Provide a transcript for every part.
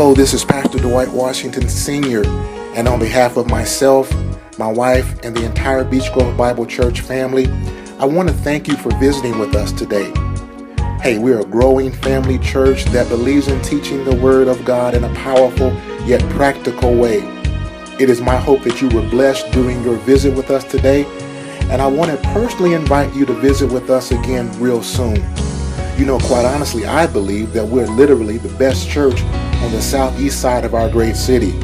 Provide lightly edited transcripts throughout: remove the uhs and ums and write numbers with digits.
Hello, this is Pastor Dwight Washington Sr., and on behalf of myself, my wife, and the entire Beech Grove Bible Church family, I want to thank you for visiting with us today. Hey, we're a growing family church that believes in teaching the Word of God in a powerful yet practical way. It is my hope that you were blessed during your visit with us today, and I want to personally invite you to visit with us again real soon. You know, quite honestly, I believe that we're literally the best church on the southeast side of our great city.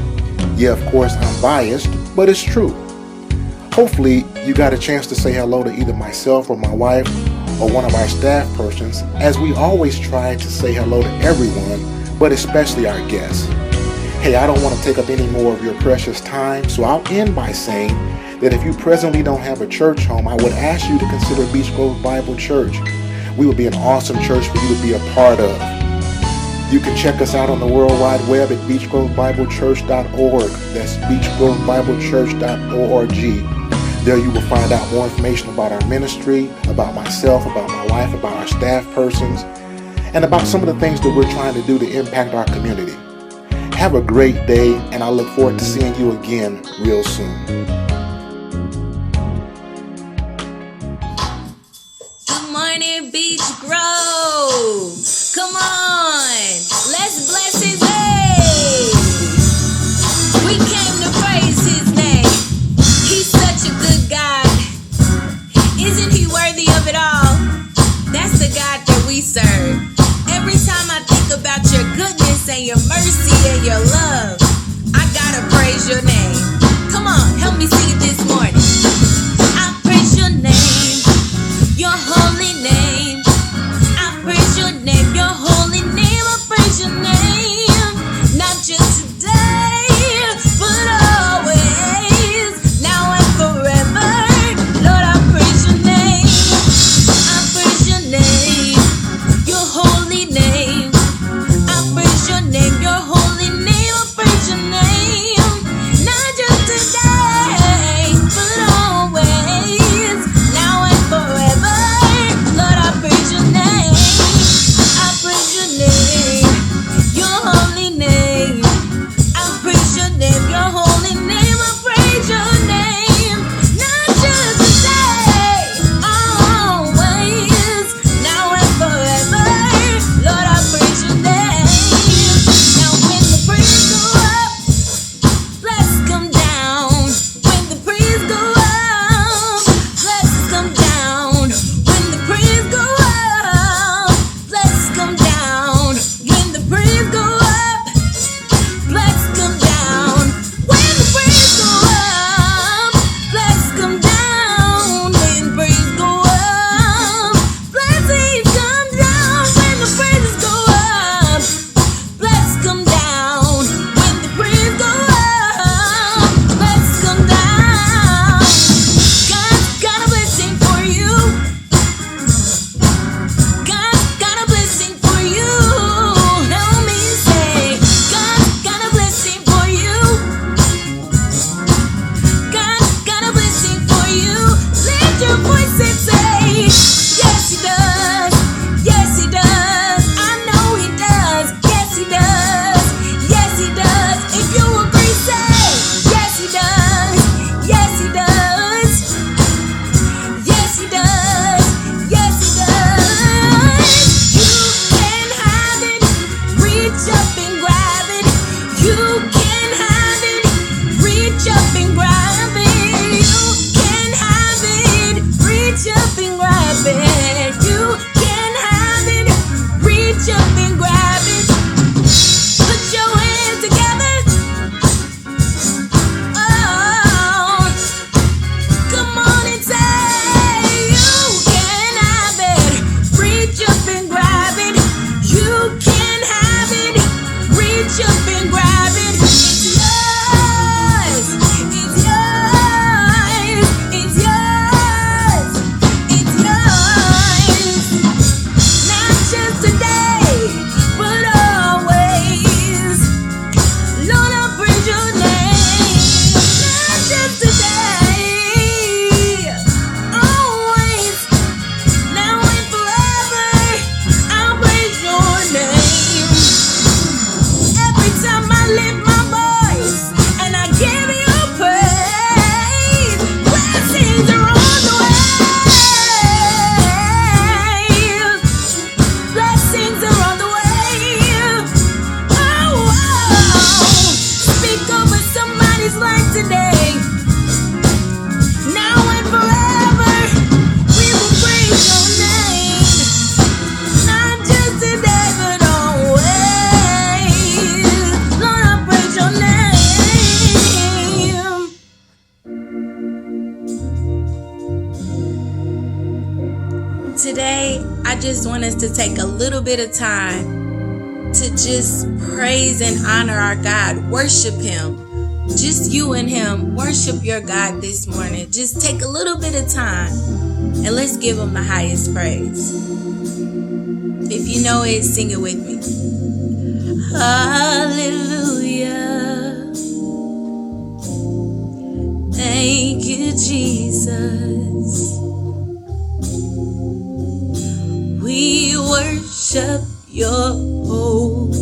Yeah, of course, I'm biased, but it's true. Hopefully, you got a chance to say hello to either myself or my wife or one of our staff persons, as we always try to say hello to everyone, but especially our guests. Hey, I don't want to take up any more of your precious time, so I'll end by saying that if you presently don't have a church home, I would ask you to consider Beech Grove Bible Church. We would be an awesome church for you to be a part of. You can check us out on the World Wide Web at beechgrovebiblechurch.org. That's beechgrovebiblechurch.org. There you will find out more information about our ministry, about myself, about my wife, about our staff persons, and about some of the things that we're trying to do to impact our community. Have a great day, and I look forward to seeing you again real soon. Good morning, Beech Grove. Come on, let's bless his name. We came to praise his name. He's such a good God. Isn't he worthy of it all? That's the God that we serve. Every time I think about your goodness and your mercy and your love, I gotta praise your name. Come on, help me sing it this morning. I praise your name, your holy name. I praise your name, your holy name. Today, I just want us to take a little bit of time to just praise and honor our God. Worship Him. Just you and Him. Worship your God this morning. Just take a little bit of time and let's give Him the highest praise. If you know it, sing it with me. Hallelujah. Thank you, Jesus. We worship your holy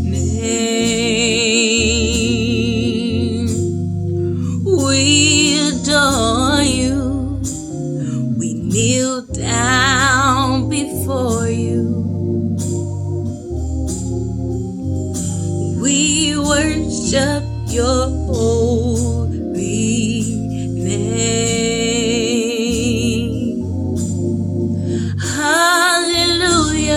name. We adore you. We kneel down before you. We worship your holy name. Hallelujah.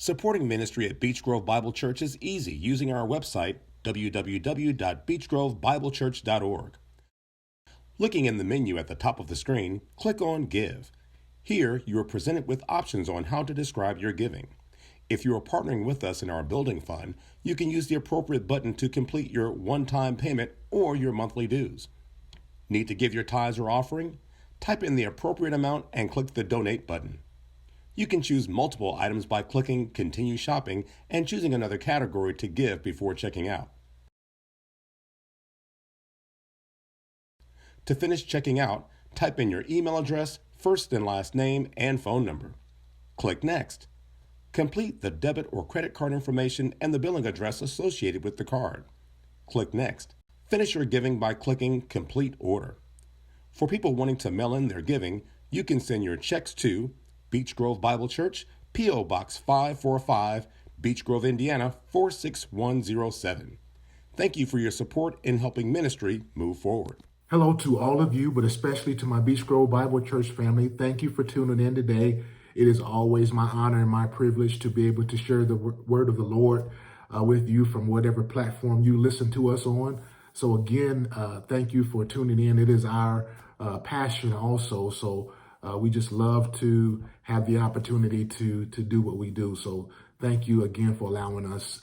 Supporting ministry at Beech Grove Bible Church is easy using our website, www.beechgrovebiblechurch.org. Looking in the menu at the top of the screen, click on Give. Here, you are presented with options on how to describe your giving. If you are partnering with us in our building fund, you can use the appropriate button to complete your one-time payment or your monthly dues. Need to give your tithes or offering? Type in the appropriate amount and click the Donate button. You can choose multiple items by clicking Continue Shopping and choosing another category to give before checking out. To finish checking out, type in your email address, first and last name, and phone number. Click Next. Complete the debit or credit card information and the billing address associated with the card. Click Next. Finish your giving by clicking Complete Order. For people wanting to mail in their giving, you can send your checks to Beech Grove Bible Church, P.O. Box 545, Beech Grove, Indiana 46107. Thank you for your support in helping ministry move forward. Hello to all of you, but especially to my Beech Grove Bible Church family. Thank you for tuning in today. It is always my honor and my privilege to be able to share the word of the Lord with you from whatever platform you listen to us on. So again, thank you for tuning in. It is our passion also. So we just love to have the opportunity to do what we do. So thank you again for allowing us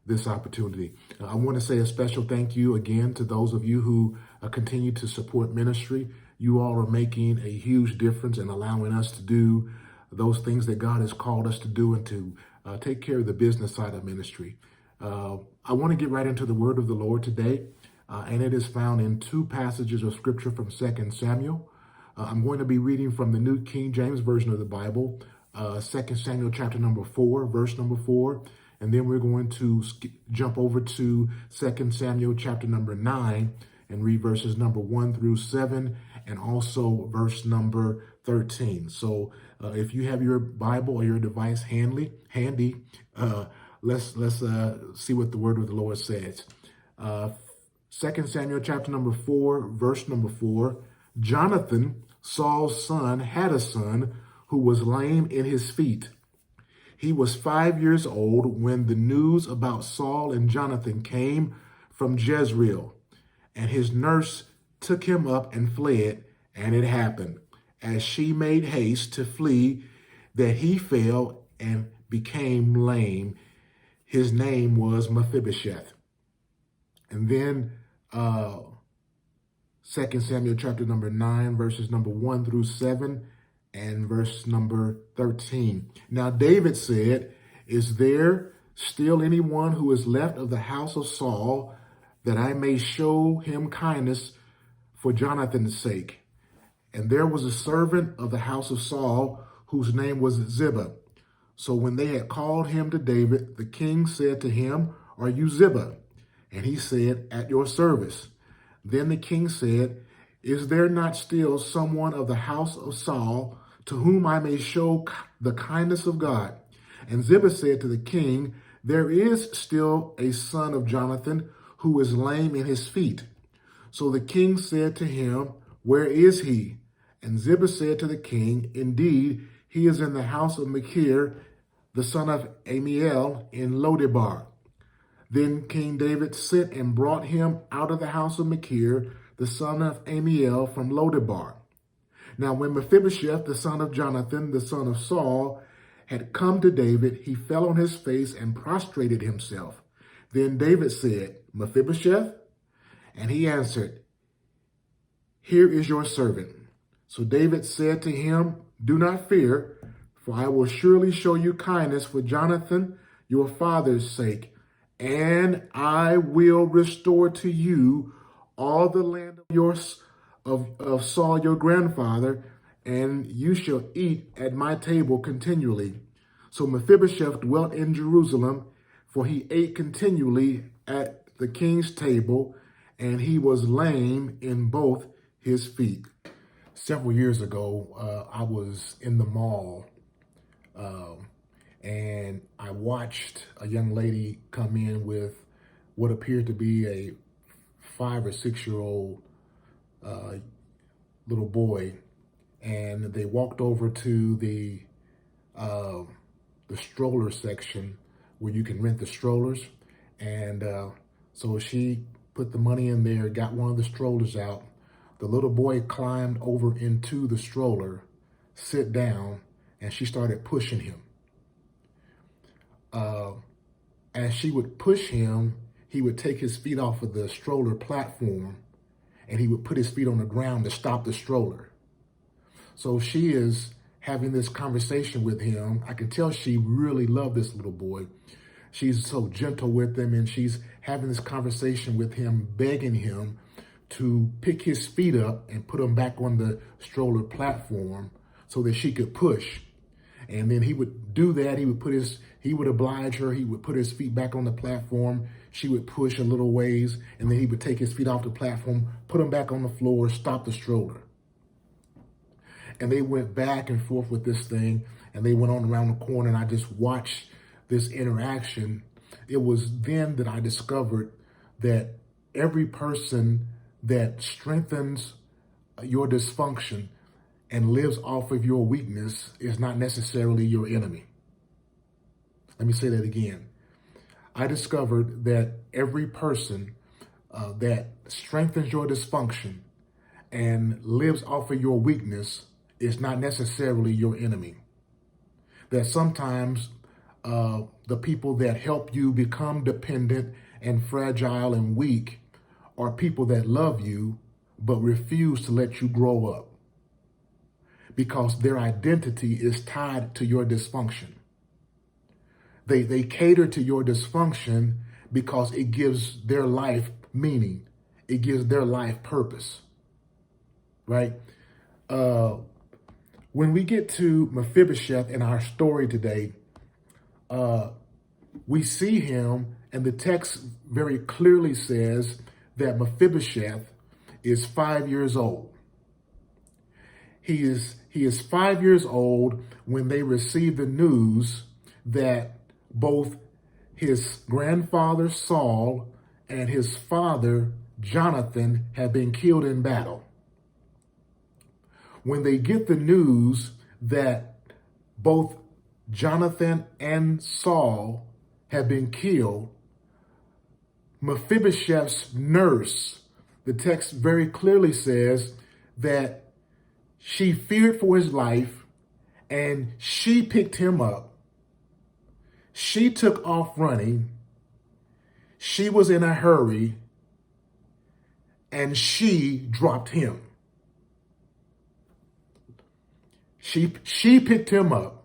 this opportunity. I want to say a special thank you again to those of you who continue to support ministry. You all are making a huge difference in allowing us to do those things that God has called us to do and to take care of the business side of ministry. I want to get right into the word of the Lord today, and it is found in two passages of scripture from 2 Samuel. I'm going to be reading from the New King James Version of the Bible, 2 Samuel chapter number 4, verse number 4. And then we're going to jump over to 2 Samuel chapter number 9 and read verses number 1 through 7 and also verse number 13. So if you have your Bible or your device handy, let's see what the word of the Lord says. 2 Samuel chapter number 4, verse number 4. Jonathan, Saul's son, had a son who was lame in his feet. He was 5 years old when the news about Saul and Jonathan came from Jezreel, and his nurse took him up and fled, and it happened, as she made haste to flee, that he fell and became lame. His name was Mephibosheth. And then 2 Samuel chapter number 9, verses number 1 through 7, and verse number 13. Now David said, "Is there still anyone who is left of the house of Saul, that I may show him kindness for Jonathan's sake?" And there was a servant of the house of Saul, whose name was Ziba. So when they had called him to David, the king said to him, "Are you Ziba?" And he said, "At your service." Then the king said, "Is there not still someone of the house of Saul to whom I may show the kindness of God?" And Ziba said to the king, "There is still a son of Jonathan who is lame in his feet." So the king said to him, "Where is he?" And Ziba said to the king, "Indeed, he is in the house of Machir, the son of Amiel, in Lodebar." Then King David sent and brought him out of the house of Machir, the son of Amiel, from Lodebar. Now when Mephibosheth, the son of Jonathan, the son of Saul, had come to David, he fell on his face and prostrated himself. Then David said, "Mephibosheth?" And he answered, "Here is your servant." So David said to him, "Do not fear, for I will surely show you kindness for Jonathan, your father's sake, and I will restore to you all the land of Saul your grandfather, and you shall eat at my table continually." So Mephibosheth dwelt in Jerusalem, for he ate continually at the king's table, and he was lame in both his feet. Several years ago, I was in the mall, and I watched a young lady come in with what appeared to be a 5 or 6-year-old little boy, and they walked over to the the stroller section where you can rent the strollers. And so she put the money in there, got one of the strollers out. The little boy climbed over into the stroller, sit down, and she started pushing him. As she would push him, he would take his feet off of the stroller platform and he would put his feet on the ground to stop the stroller. So she is having this conversation with him. I can tell she really loved this little boy. She's so gentle with him, and she's having this conversation with him, begging him to pick his feet up and put them back on the stroller platform so that she could push. And then he would do that. He would oblige her. He would put his feet back on the platform. She would push a little ways, and then he would take his feet off the platform, put them back on the floor, stop the stroller. And they went back and forth with this thing, and they went on around the corner, and I just watched this interaction. It was then that I discovered that every person that strengthens your dysfunction and lives off of your weakness is not necessarily your enemy. Let me say that again. I discovered that every person that strengthens your dysfunction and lives off of your weakness is not necessarily your enemy. That sometimes the people that help you become dependent and fragile and weak are people that love you but refuse to let you grow up because their identity is tied to your dysfunction. They cater to your dysfunction because it gives their life meaning. It gives their life purpose, right? When we get to Mephibosheth in our story today, we see him, and the text very clearly says that Mephibosheth is 5 years old. He is 5 years old when they receive the news that both his grandfather Saul and his father Jonathan have been killed in battle. When they get the news that both Jonathan and Saul have been killed, Mephibosheth's nurse, the text very clearly says that she feared for his life and she picked him up. She took off running. She was in a hurry and she dropped him. She picked him up.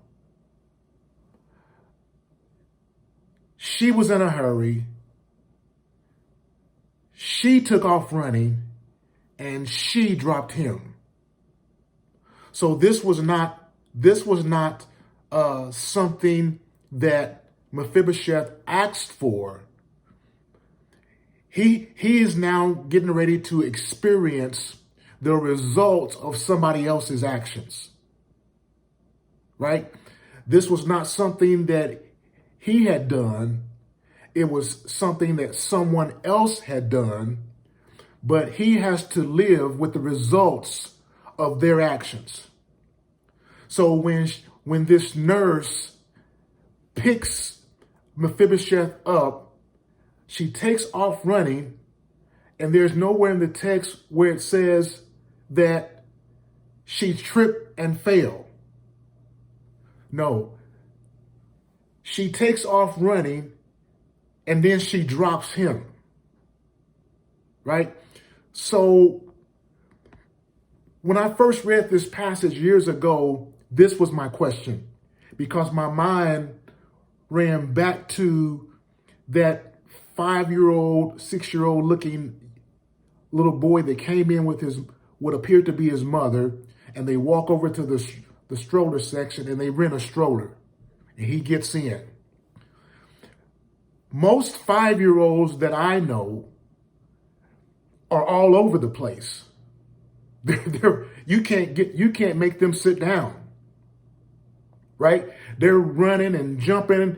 She was in a hurry. She took off running and she dropped him. So this was not something that Mephibosheth asked for. He is now getting ready to experience the results of somebody else's actions. Right? This was not something that he had done. It was something that someone else had done, but he has to live with the results of their actions. So when this nurse picks Mephibosheth up, she takes off running, and there's nowhere in the text where it says that she tripped and fell. No, she takes off running and then she drops him, right? So when I first read this passage years ago, this was my question because my mind ran back to that 5-year-old, 6-year-old looking little boy that came in with what appeared to be his mother, and they walk over to the stroller section and they rent a stroller and he gets in. Most 5-year-olds that I know are all over the place. You can't make them sit down, right? They're running and jumping.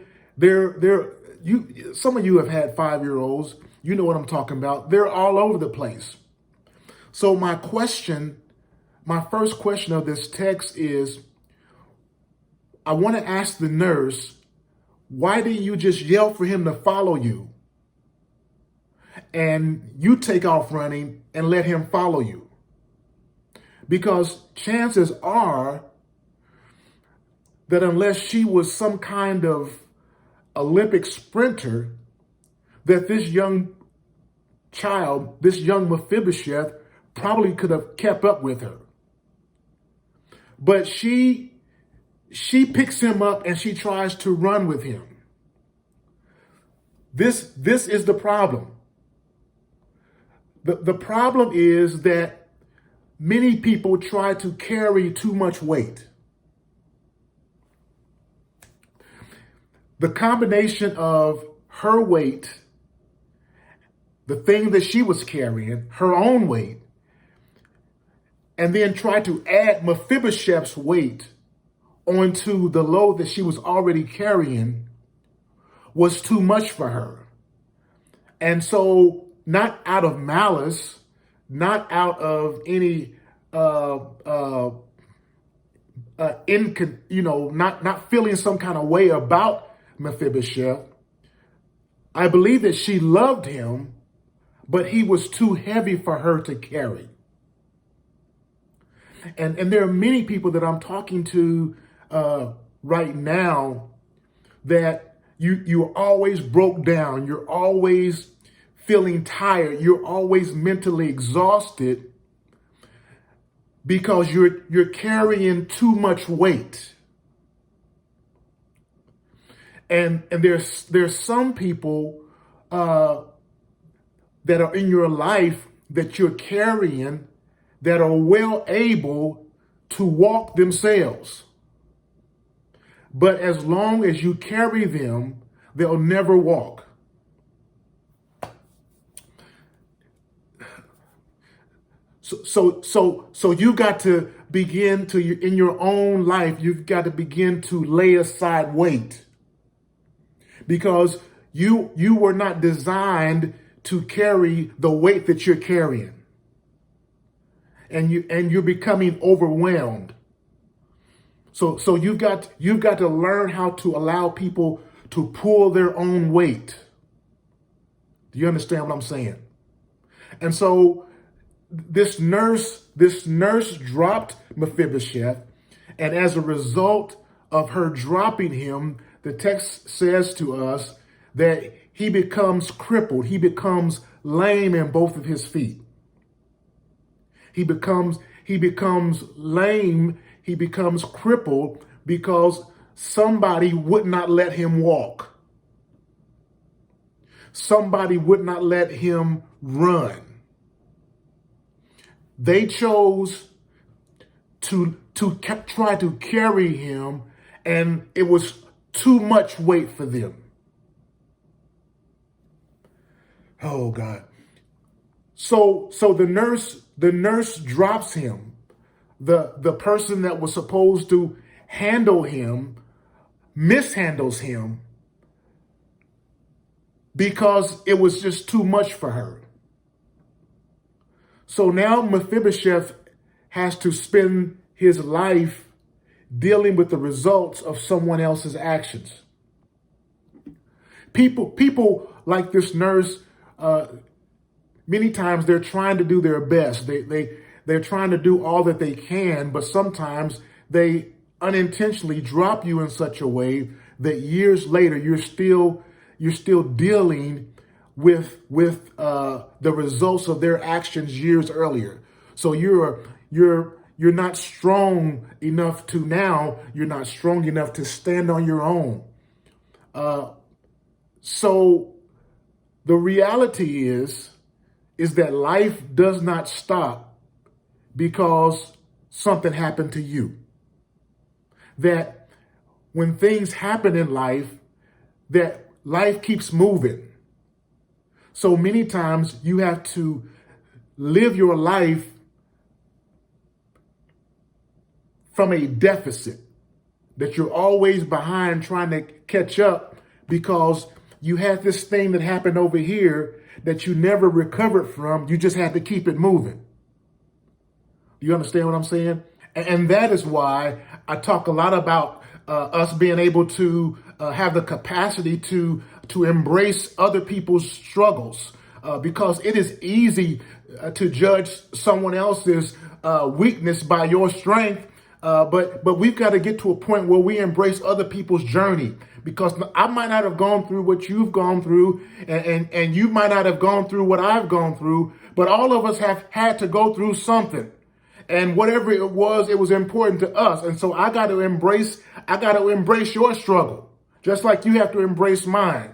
Some of you have had 5-year-olds. You know what I'm talking about. They're all over the place. So my first question of this text is, I want to ask the nurse, Why didn't you just yell for him to follow you? And you take off running and let him follow you. Because chances are that unless she was some kind of Olympic sprinter, that this young child, this young Mephibosheth, probably could have kept up with her. But she picks him up and she tries to run with him. This is the problem. The problem is that many people try to carry too much weight. The combination of her weight, the thing that she was carrying, her own weight, and then try to add Mephibosheth's weight onto the load that she was already carrying was too much for her. And so, not out of malice, not out of any not feeling some kind of way about Mephibosheth, I believe that she loved him, but he was too heavy for her to carry. And there are many people that I'm talking to right now that you're always broke down. You're always feeling tired. You're always mentally exhausted because you're carrying too much weight. And there's some people that are in your life that you're carrying that are well able to walk themselves. But as long as you carry them, they'll never walk. So you got to begin to, in your own life, you've got to begin to lay aside weight. Because you were not designed to carry the weight that you're carrying. And you're becoming overwhelmed. So you've got to learn how to allow people to pull their own weight. Do you understand what I'm saying? And so this nurse dropped Mephibosheth, and as a result of her dropping him, the text says to us that he becomes crippled. He becomes lame in both of his feet. He becomes lame. He becomes crippled because somebody would not let him walk. Somebody would not let him run. They chose to try to carry him, and it was too much weight for them. Oh God. So the nurse drops him. The person that was supposed to handle him mishandles him because it was just too much for her. So now Mephibosheth has to spend his life dealing with the results of someone else's actions. People like this nurse, many times they're trying to do their best. They're trying to do all that they can, but sometimes they unintentionally drop you in such a way that years later you're still dealing with the results of their actions years earlier. So you're not strong enough to now. You're not strong enough to stand on your own. So the reality is that life does not stop because something happened to you. That when things happen in life, that life keeps moving. So many times you have to live your life from a deficit, that you're always behind trying to catch up because you had this thing that happened over here that you never recovered from. You just had to keep it moving. Do you understand what I'm saying? And that is why I talk a lot about us being able to have the capacity to embrace other people's struggles, because it is easy to judge someone else's weakness by your strength. But we've got to get to a point where we embrace other people's journey, because I might not have gone through what you've gone through, and you might not have gone through what I've gone through, but all of us have had to go through something. And whatever it was important to us. And so I got to embrace your struggle, just like you have to embrace mine.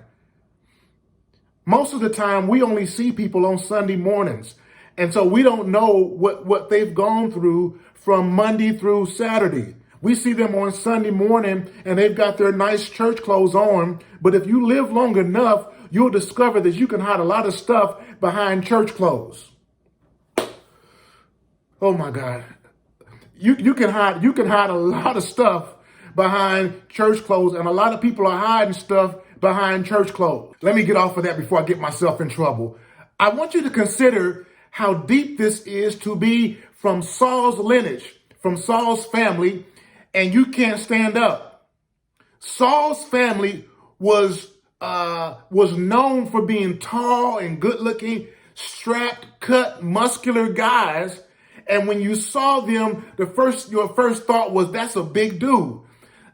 Most of the time, we only see people on Sunday mornings. And so we don't know what they've gone through from Monday through Saturday. We see them on Sunday morning and they've got their nice church clothes on. But if you live long enough, you'll discover that you can hide a lot of stuff behind church clothes. Oh my God. You can hide a lot of stuff behind church clothes, and a lot of people are hiding stuff behind church clothes. Let me get off of that before I get myself in trouble. I want you to consider how deep this is to be from Saul's lineage, from Saul's family, and you can't stand up. Saul's family was known for being tall and good looking, strapped, cut, muscular guys. And when you saw them, your first thought was, that's a big dude.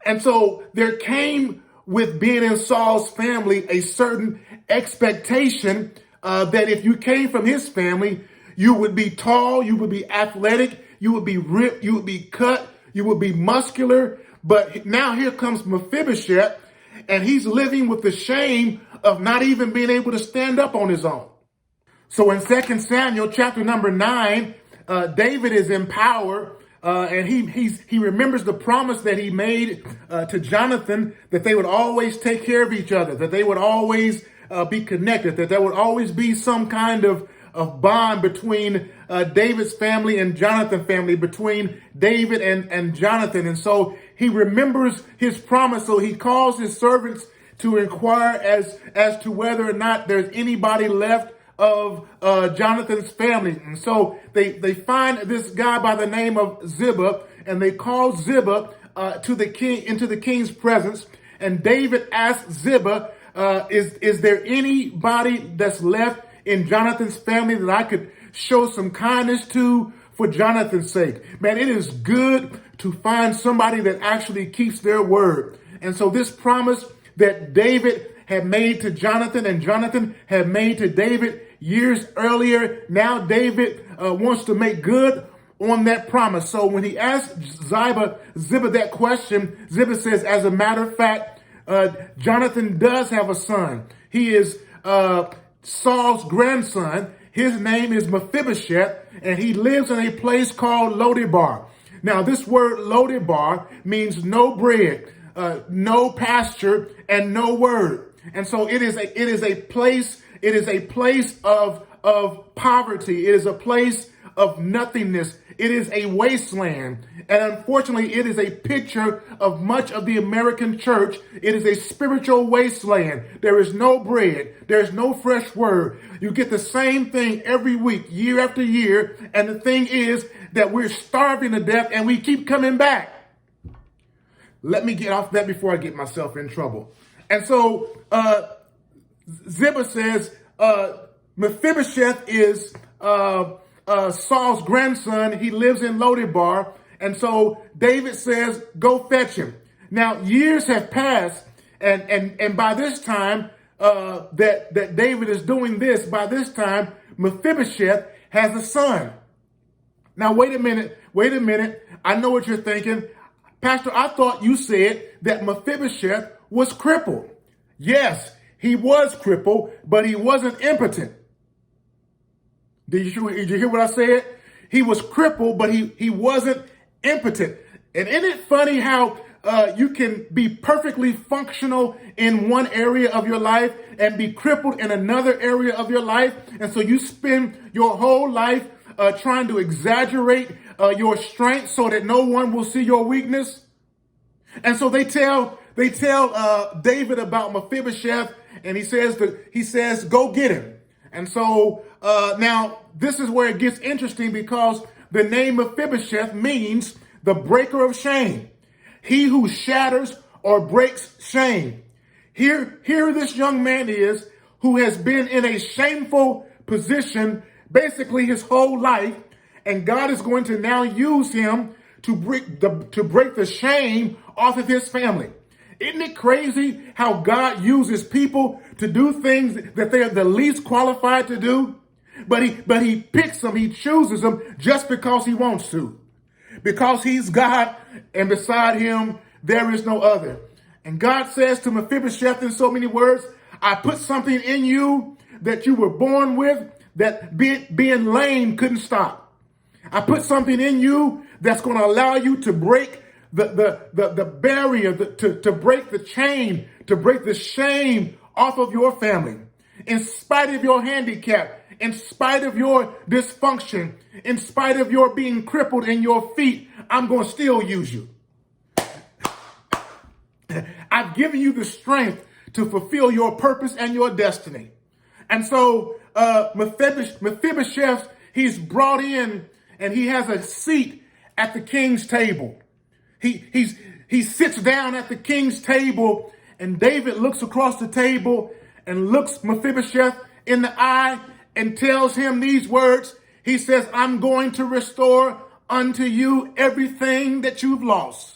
And so there came with being in Saul's family a certain expectation that if you came from his family, you would be tall, you would be athletic, you would be ripped, you would be cut, you would be muscular. But now here comes Mephibosheth, and he's living with the shame of not even being able to stand up on his own. So in 2 Samuel chapter number 9, David is in power, and he remembers the promise that he made to Jonathan, that they would always take care of each other, that they would always be connected, that there would always be some kind of bond between David's family and Jonathan's family, between David and Jonathan. And so he remembers his promise. So he calls his servants to inquire as to whether or not there's anybody left of Jonathan's family. And so they find this guy by the name of Ziba, and they call Ziba to the king, into the king's presence. And David asks Ziba, is there anybody that's left in Jonathan's family that I could show some kindness to for Jonathan's sake? Man, it is good to find somebody that actually keeps their word. And so this promise that David had made to Jonathan and Jonathan had made to David years earlier, now David wants to make good on that promise. So when he asked Ziba that question, Ziba says, as a matter of fact, Jonathan does have a son. He is Saul's grandson. His name is Mephibosheth, and he lives in a place called Lodebar. Now, this word Lodebar means no bread, no pasture, and no word. And so it is a place of poverty. It is a place of nothingness. It is a wasteland. And unfortunately, it is a picture of much of the American church. It is a spiritual wasteland. There is no bread. There's no fresh word. You get the same thing every week, year after year. And the thing is that we're starving to death and we keep coming back. Let me get off that before I get myself in trouble. And so Ziba says, Mephibosheth is Saul's grandson. He lives in Lodebar. And so David says, go fetch him. Now, years have passed, and by this time that David is doing this, by this time, Mephibosheth has a son. Now, wait a minute. I know what you're thinking. Pastor, I thought you said that Mephibosheth was crippled. Yes, he was crippled, but he wasn't impotent. Did you hear what I said? He was crippled, but he wasn't impotent. And isn't it funny how you can be perfectly functional in one area of your life and be crippled in another area of your life? And so you spend your whole life trying to exaggerate your strength so that no one will see your weakness. And so they tell David about Mephibosheth, and he says, go get him. And so now this is where it gets interesting, because the name Mephibosheth means the breaker of shame. He who shatters or breaks shame. Here this young man is who has been in a shameful position basically his whole life, and God is going to now use him to break the shame off of his family. Isn't it crazy how God uses people to do things that they are the least qualified to do? But he picks them, he chooses them just because he wants to. Because he's God, and beside him there is no other. And God says to Mephibosheth in so many words, I put something in you that you were born with that being lame couldn't stop. I put something in you that's going to allow you to break the barrier, to break the chain, to break the shame off of your family. In spite of your handicap, in spite of your dysfunction, in spite of your being crippled in your feet, I'm going to still use you. I've given you the strength to fulfill your purpose and your destiny. And so Mephibosheth, he's brought in and he has a seat at the king's table. He sits down at the king's table, and David looks across the table and looks Mephibosheth in the eye and tells him these words. He says, I'm going to restore unto you everything that you've lost.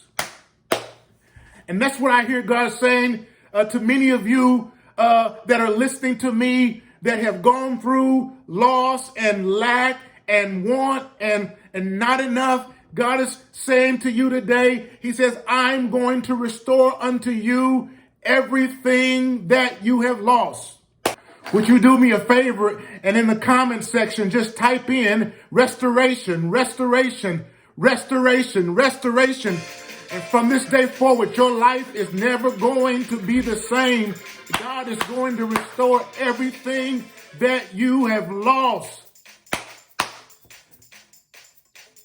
And that's what I hear God saying to many of you that are listening to me, that have gone through loss and lack and want and not enough. God is saying to you today, he says, I'm going to restore unto you everything that you have lost. Would you do me a favor and in the comment section, just type in restoration, restoration, restoration, restoration. And from this day forward, your life is never going to be the same. God is going to restore everything that you have lost.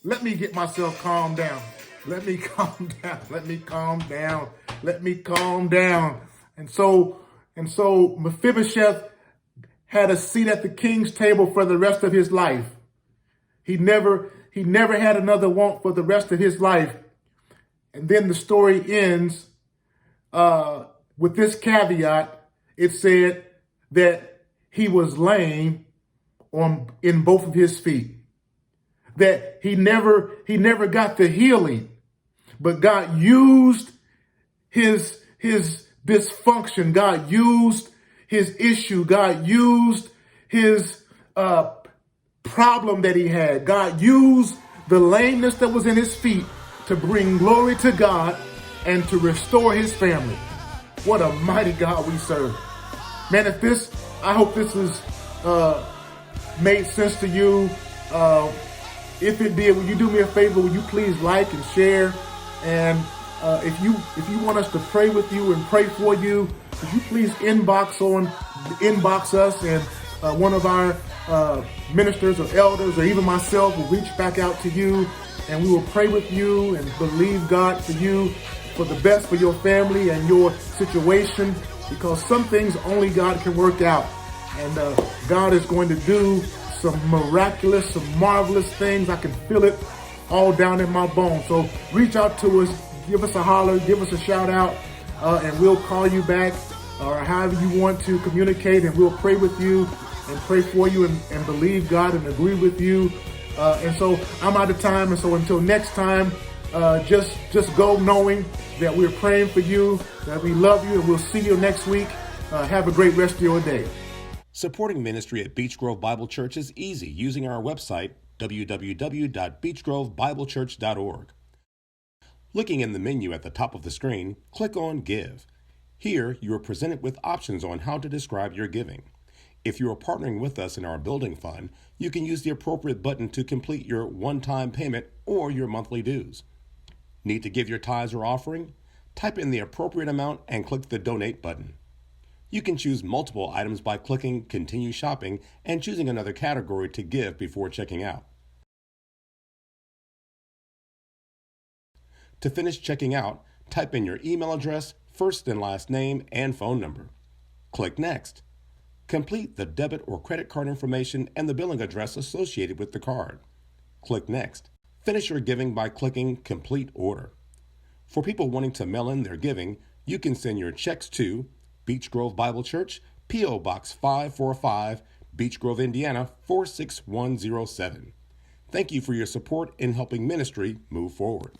Let me get myself calmed down. Let me calm down. Let me calm down. Let me calm down. And so Mephibosheth had a seat at the king's table for the rest of his life. He never had another want for the rest of his life. And then the story ends with this caveat. It said that he was lame in both of his feet. That he never got the healing, but God used his dysfunction. God used his issue. God used his problem that he had. God used the lameness that was in his feet to bring glory to God and to restore his family. What a mighty God we serve. Man, I hope this has made sense to you. If it did, will you do me a favor? Will you please like and share? And if you want us to pray with you and pray for you, would you please inbox us, and one of our ministers or elders or even myself will reach back out to you, and we will pray with you and believe God for you, for the best for your family and your situation, because some things only God can work out. And God is going to do some miraculous, some marvelous things. I can feel it all down in my bones. So reach out to us, give us a holler, give us a shout out, and we'll call you back, or however you want to communicate, and we'll pray with you and pray for you and believe God and agree with you. And so I'm out of time. And so until next time, just go knowing that we're praying for you, that we love you, and we'll see you next week. Have a great rest of your day. Supporting ministry at Beech Grove Bible Church is easy using our website, www.beechgrovebiblechurch.org. Looking in the menu at the top of the screen, click on Give. Here, you are presented with options on how to describe your giving. If you are partnering with us in our building fund, you can use the appropriate button to complete your one-time payment or your monthly dues. Need to give your tithes or offering? Type in the appropriate amount and click the Donate button. You can choose multiple items by clicking Continue Shopping and choosing another category to give before checking out. To finish checking out, type in your email address, first and last name, and phone number. Click Next. Complete the debit or credit card information and the billing address associated with the card. Click Next. Finish your giving by clicking Complete Order. For people wanting to mail in their giving, you can send your checks to Beech Grove Bible Church, P.O. Box 545, Beech Grove, Indiana 46107. Thank you for your support in helping ministry move forward.